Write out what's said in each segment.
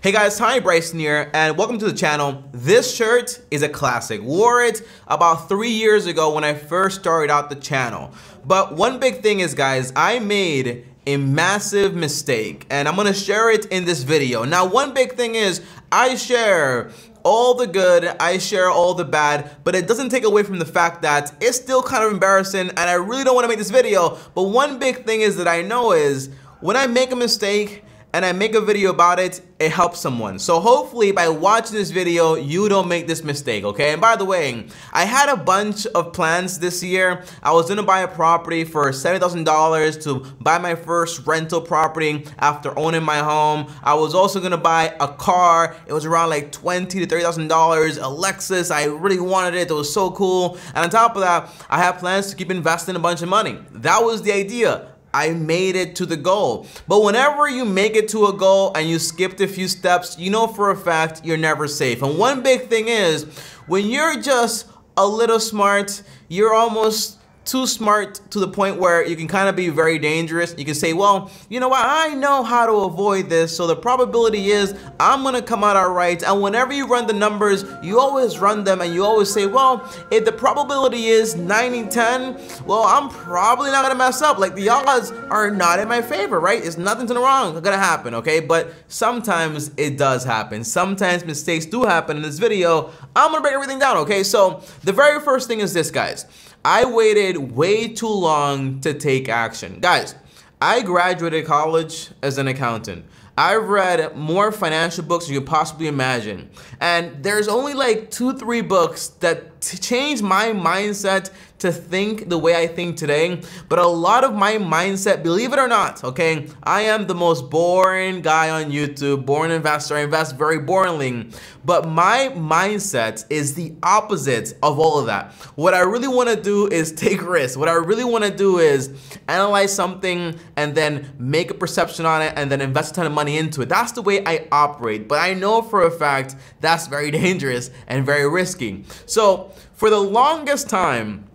Hey guys, TommyBryson here, and welcome to the channel. This shirt is a classic. Wore it about 3 years ago when I first started out the channel. But one big thing is, guys, I made a massive mistake, and I'm gonna share it in this video. Now, one big thing is, I share all the good, I share all the bad, but it doesn't take away from the fact that it's still kind of embarrassing, and I really don't wanna make this video. But one big thing is that I know is, when I make a mistake, and I make a video about it, it helps someone. So hopefully by watching this video, you don't make this mistake, okay? And by the way, I had a bunch of plans this year. I was gonna buy a property for $70,000 to buy my first rental property after owning my home. I was also gonna buy a car. It was around like $20,000 to $30,000, a Lexus. I really wanted it, it was so cool. And on top of that, I had plans to keep investing a bunch of money. That was the idea. I made it to the goal. But whenever you make it to a goal and you skipped a few steps, you know for a fact you're never safe. And one big thing is, when you're just a little smart, you're almost too smart to the point where you can kind of be very dangerous. You can say, well, you know what, I know how to avoid this, so the probability is I'm gonna come out alright. And whenever you run the numbers, you always run them and you always say, well, if the probability is 90-10, well, I'm probably not gonna mess up. Like, the odds are not in my favor, right? It's nothing's wrong gonna happen, okay? But sometimes it does happen. Sometimes mistakes do happen. In this video, I'm gonna break everything down, okay? So the very first thing is this, guys. I waited way too long to take action. Guys, I graduated college as an accountant. I've read more financial books than you could possibly imagine. And there's only like 2-3 books that changed my mindset to think the way I think today. But a lot of my mindset, believe it or not, okay, I am the most boring guy on YouTube, boring investor. I invest very boringly. But my mindset is the opposite of all of that. What I really want to do is take risks. What I really want to do is analyze something and then make a perception on it and then invest a ton of money into it. That's the way I operate. But I know for a fact that's very dangerous and very risky. So for the longest time,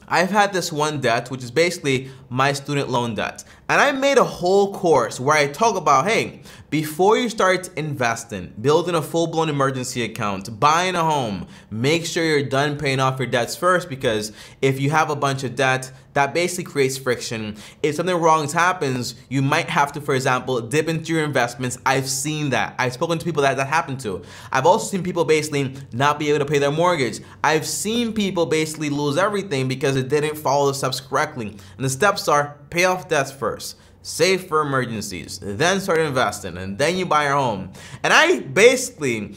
I've had this one debt, which is basically my student loan debt. And I made a whole course where I talk about, hey, before you start investing, building a full-blown emergency account, buying a home, make sure you're done paying off your debts first, because if you have a bunch of debt, that basically creates friction. If something wrong happens, you might have to, for example, dip into your investments. I've seen that. I've spoken to people that happened to. I've also seen people basically not be able to pay their mortgage. I've seen people basically lose everything because it didn't follow the steps correctly. And the steps are: pay off debts first, save for emergencies, then start investing, and then you buy your home. And I basically,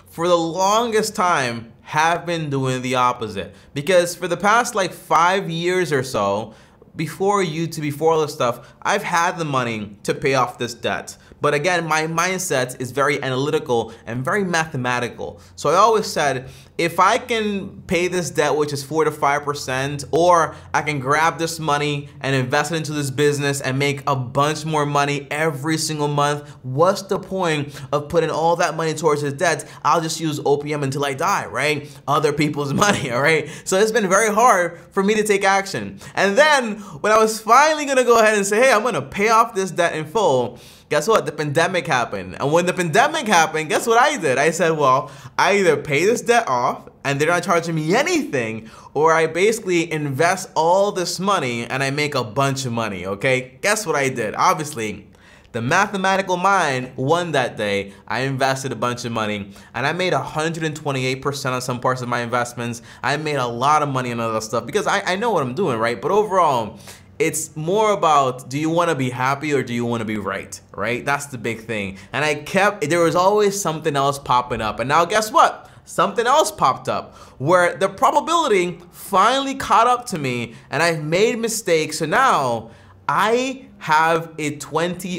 for the longest time, have been doing the opposite, because for the past like 5 years or so, before YouTube, before all this stuff, I've had the money to pay off this debt. But again, my mindset is very analytical and very mathematical. So I always said, if I can pay this debt, which is 4 to 5%, or I can grab this money and invest it into this business and make a bunch more money every single month, what's the point of putting all that money towards this debt? I'll just use OPM until I die, right? Other people's money, all right? So it's been very hard for me to take action. And then when I was finally gonna go ahead and say, hey, I'm gonna pay off this debt in full, guess what? The pandemic happened. And when the pandemic happened, guess what I did? I said, well, I either pay this debt off and they're not charging me anything, or I basically invest all this money and I make a bunch of money, okay? Guess what I did? Obviously, the mathematical mind won that day. I invested a bunch of money and I made 128% on some parts of my investments. I made a lot of money on other stuff because I know what I'm doing, right? But overall, it's more about, do you want to be happy or do you want to be right? That's the big thing. And there was always something else popping up. And now guess what? Something else popped up where the probability finally caught up to me and I've made mistakes. So now I have a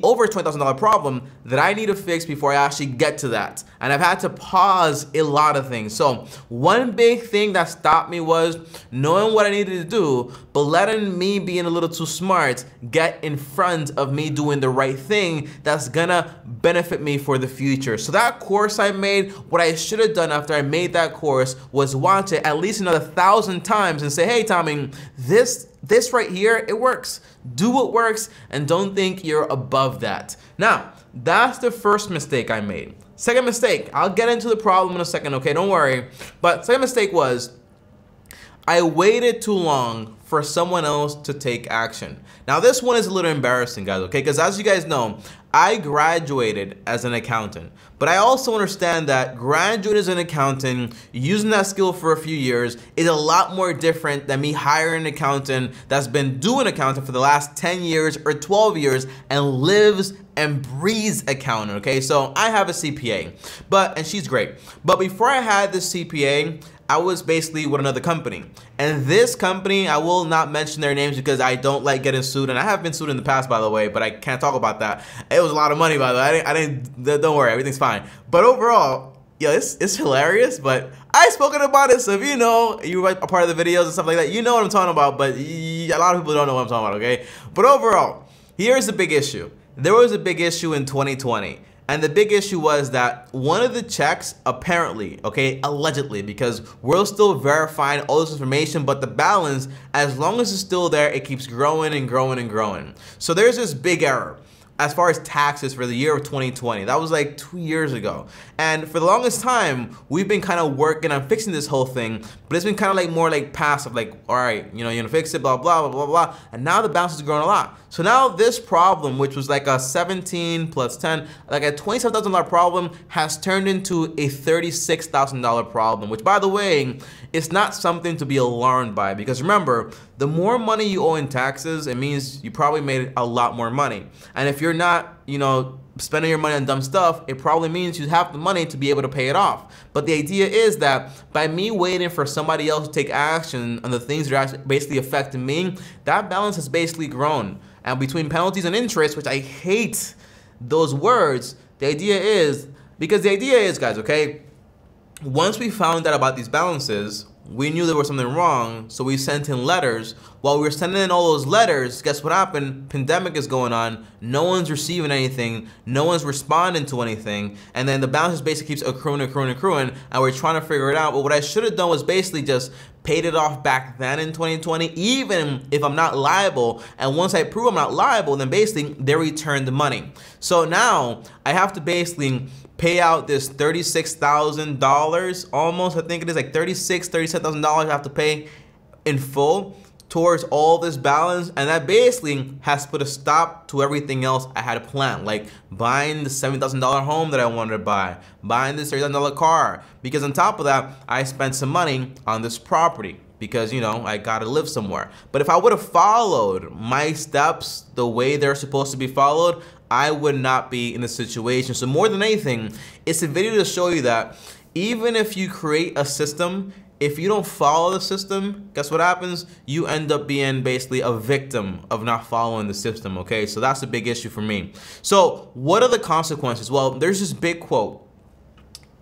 over $20,000 problem that I need to fix before I actually get to that. And I've had to pause a lot of things. So one big thing that stopped me was knowing what I needed to do, but letting me being a little too smart get in front of me doing the right thing that's gonna benefit me for the future. So that course I made, what I should have done after I made that course was watch it at least another 1,000 times and say, hey, Tommy, this right here, it works. Do what works and don't think you're above that. Now, that's the first mistake I made. Second mistake, I'll get into the problem in a second, okay, don't worry. But second mistake was, I waited too long for someone else to take action. Now this one is a little embarrassing, guys, okay? Because as you guys know, I graduated as an accountant, but I also understand that graduating as an accountant, using that skill for a few years, is a lot more different than me hiring an accountant that's been doing accounting for the last 10 years or 12 years and lives and breathes accounting, okay? So I have a CPA, and she's great. But before I had this CPA, I was basically with another company. And this company, I will not mention their names because I don't like getting sued. And I have been sued in the past, by the way, but I can't talk about that. It was a lot of money, by the way. Don't worry, everything's fine. But overall, yo, it's hilarious, but I've spoken about it. So if you know, you were a part of the videos and stuff like that, you know what I'm talking about, but a lot of people don't know what I'm talking about, okay? But overall, here's the big issue. There was a big issue in 2020. And the big issue was that one of the checks, apparently, okay, allegedly, because we're still verifying all this information, but the balance, as long as it's still there, it keeps growing and growing and growing. So there's this big error as far as taxes for the year of 2020. That was like 2 years ago. And for the longest time, we've been kind of working on fixing this whole thing, but it's been kind of like more like passive, like, all right, you know, you're gonna fix it, blah, blah, blah, blah, blah. And now the balance is growing a lot. So now this problem, which was like a 17 plus 10, like a $27,000 problem, has turned into a $36,000 problem, which, by the way, it's not something to be alarmed by, because remember, the more money you owe in taxes, it means you probably made a lot more money. And if you're not, you know, spending your money on dumb stuff, it probably means you have the money to be able to pay it off. But the idea is that by me waiting for somebody else to take action on the things that are actually basically affecting me, that balance has basically grown. And between penalties and interest, which I hate those words, the idea is, guys, okay, once we found out about these balances, we knew there was something wrong, so we sent in letters. While we were sending in all those letters, guess what happened? Pandemic is going on, no one's receiving anything, no one's responding to anything, and then the balance just basically keeps accruing, and we're trying to figure it out. But what I should have done was basically just paid it off back then in 2020, even if I'm not liable, and once I prove I'm not liable, then basically they return the money. So now I have to basically pay out this $36,000 almost, I think it is like $37,000 I have to pay in full towards all this balance, and that basically has put a stop to everything else I had planned, like buying the $70,000 home that I wanted to buy, buying this $30,000 car, because on top of that, I spent some money on this property, because, you know, I gotta live somewhere. But if I would have followed my steps the way they're supposed to be followed, I would not be in this situation. So more than anything, it's a video to show you that even if you create a system, if you don't follow the system, guess what happens? You end up being basically a victim of not following the system, okay? So that's a big issue for me. So what are the consequences? Well, there's this big quote.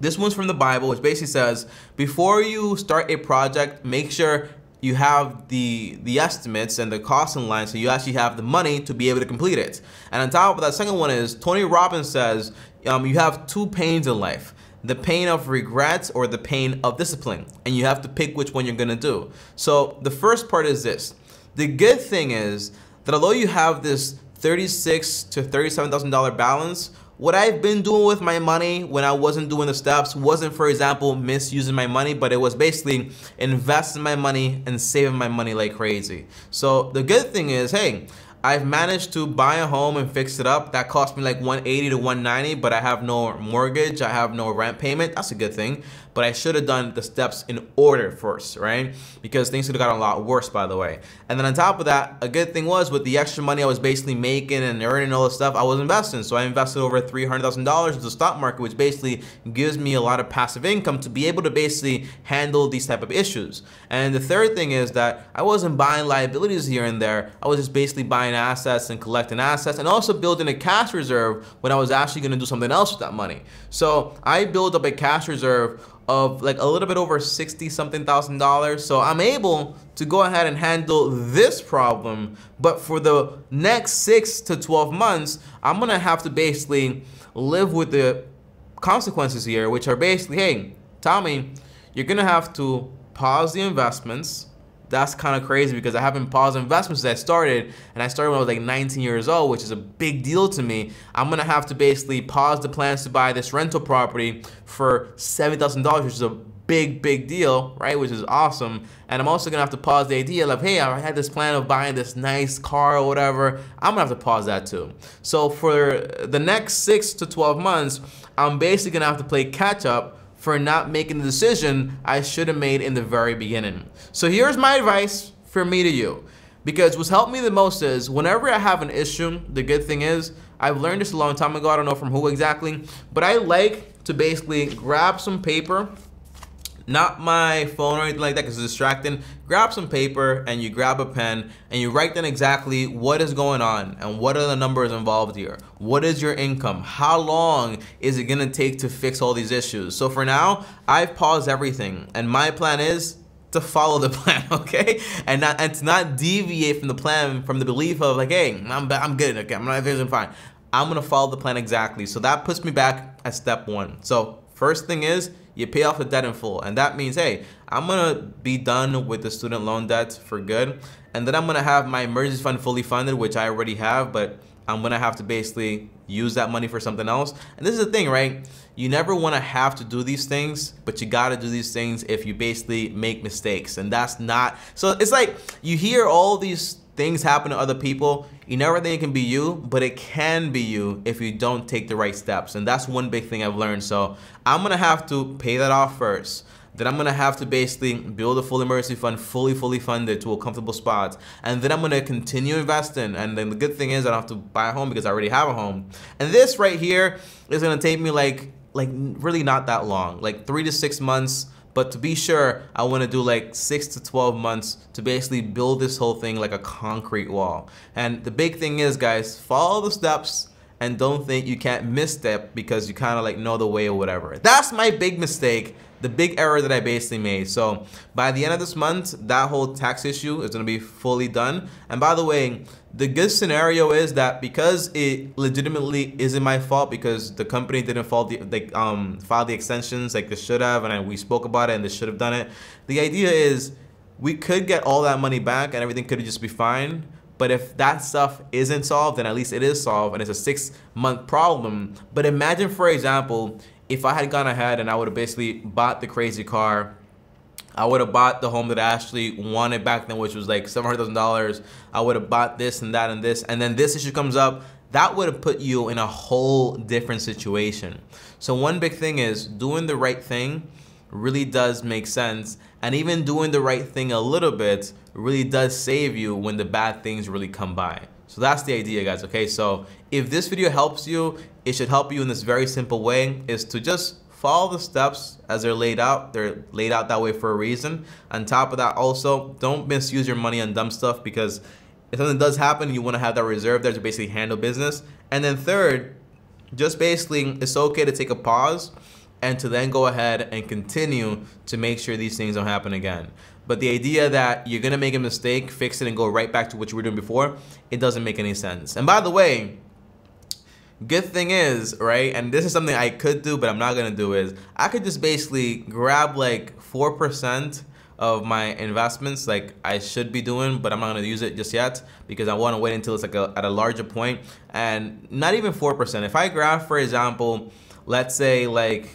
This one's from the Bible, which basically says, before you start a project, make sure you have the estimates and the cost in line, so you actually have the money to be able to complete it. And on top of that, second one is, Tony Robbins says, you have two pains in life. The pain of regrets or the pain of discipline, and you have to pick which one you're gonna do. So the first part is this. The good thing is that although you have this $36,000 to $37,000 balance, what I've been doing with my money when I wasn't doing the steps wasn't, for example, misusing my money, but it was basically investing my money and saving my money like crazy. So the good thing is, hey, I've managed to buy a home and fix it up. That cost me like $180 to $190, but I have no mortgage, I have no rent payment. That's a good thing. But I should have done the steps in order first, right? Because things could have gotten a lot worse, by the way. And then on top of that, a good thing was with the extra money I was basically making and earning all this stuff, I was investing. So I invested over $300,000 into the stock market, which basically gives me a lot of passive income to be able to basically handle these type of issues. And the third thing is that I wasn't buying liabilities here and there. I was just basically buying assets and collecting assets, and also building a cash reserve when I was actually going to do something else with that money. So I built up a cash reserve of like a little bit over $60-something thousand. So I'm able to go ahead and handle this problem. But for the next 6 to 12 months, I'm gonna have to basically live with the consequences here, which are basically, hey, Tommy, you're gonna have to pause the investments, that's kind of crazy because I haven't paused investments since I started, and I started when I was like 19 years old, which is a big deal to me. I'm gonna have to basically pause the plans to buy this rental property for $70,000, which is a big deal, right? Which is awesome. And I'm also gonna have to pause the idea of, hey, I had this plan of buying this nice car or whatever. I'm gonna have to pause that too. So for the next 6 to 12 months, I'm basically gonna have to play catch up for not making the decision I should have made in the very beginning. So here's my advice for me to you, because what's helped me the most is whenever I have an issue, the good thing is, I've learned this a long time ago, I don't know from who exactly, but I like to basically grab some paper, not my phone or anything like that because it's distracting. Grab some paper and you grab a pen and you write down exactly what is going on and what are the numbers involved here. What is your income? How long is it gonna take to fix all these issues? So for now, I've paused everything and my plan is to follow the plan, okay? And to not deviate from the plan, from the belief of like, hey, I'm good, okay, I'm not feeling fine. I'm gonna follow the plan exactly. So that puts me back at step 1. So first thing is, you pay off the debt in full. And that means, hey, I'm gonna be done with the student loan debt for good. And then I'm gonna have my emergency fund fully funded, which I already have, but I'm gonna have to basically use that money for something else. And this is the thing, right? You never wanna have to do these things, but you gotta do these things if you basically make mistakes. And that's not, so it's like you hear all these things happen to other people. You never think it can be you, but it can be you if you don't take the right steps. And that's one big thing I've learned. So I'm gonna have to pay that off first. Then I'm gonna have to basically build a full emergency fund, fully funded to a comfortable spot. And then I'm gonna continue investing. And then the good thing is I don't have to buy a home because I already have a home. And this right here is gonna take me like really not that long, like 3 to 6 months. But to be sure, I want to do like 6 to 12 months to basically build this whole thing like a concrete wall. And the big thing is, guys, follow the steps and don't think you can't misstep because you kind of like know the way or whatever. That's my big mistake, the big error that I basically made. So by the end of this month, that whole tax issue is going to be fully done. And by the way, the good scenario is that because it legitimately isn't my fault because the company didn't file the extensions like they should have, and we spoke about it and they should have done it. The idea is we could get all that money back and everything could just be fine. But if that stuff isn't solved, then at least it is solved and it's a 6-month problem. But imagine, for example, if I had gone ahead and I would have basically bought the crazy car, I would have bought the home that I actually wanted back then, which was like $700,000. I would have bought this and that and this, and then this issue comes up. That would have put you in a whole different situation. So one big thing is doing the right thing really does make sense, and even doing the right thing a little bit really does save you when the bad things really come by. So that's the idea, guys, okay? So if this video helps you, it should help you in this very simple way, is to just follow the steps as they're laid out. They're laid out that way for a reason. On top of that, also, don't misuse your money on dumb stuff, because if something does happen, you want to have that reserve there to basically handle business. And then third, just basically, it's okay to take a pause and to then go ahead and continue to make sure these things don't happen again. But the idea that you're gonna make a mistake, fix it, and go right back to what you were doing before, it doesn't make any sense. And by the way, good thing is, right, and this is something I could do, but I'm not gonna do, is I could just basically grab like 4% of my investments like I should be doing, but I'm not gonna use it just yet because I wanna wait until it's like at a larger point. And not even 4%. If I grab, for example, let's say like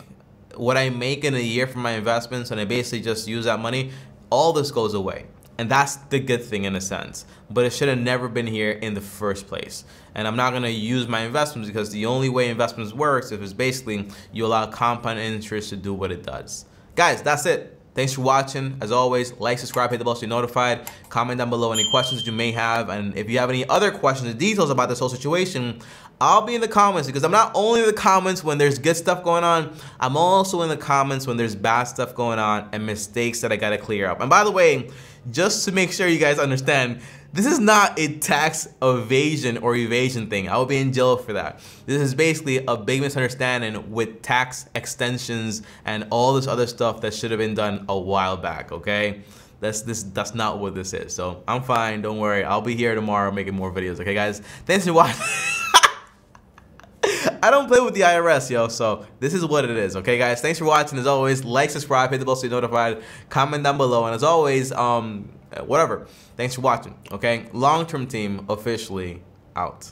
what I make in a year from my investments and I basically just use that money, all this goes away. And that's the good thing in a sense. But it should have never been here in the first place. And I'm not gonna use my investments because the only way investments works is basically you allow compound interest to do what it does. Guys, that's it. Thanks for watching. As always, like, subscribe, hit the bell so you're notified. Comment down below any questions that you may have. And if you have any other questions or details about this whole situation, I'll be in the comments, because I'm not only in the comments when there's good stuff going on, I'm also in the comments when there's bad stuff going on and mistakes that I gotta clear up. And by the way, just to make sure you guys understand, this is not a tax evasion or evasion thing. I will be in jail for that. This is basically a big misunderstanding with tax extensions and all this other stuff that should have been done a while back, okay? That's not what this is. So I'm fine, don't worry. I'll be here tomorrow making more videos, okay guys? Thanks for watching. I don't play with the IRS, yo, so this is what it is, okay, guys? Thanks for watching. As always, like, subscribe, hit the bell so you're notified, comment down below, and as always, whatever. Thanks for watching, okay? Long-term team officially out.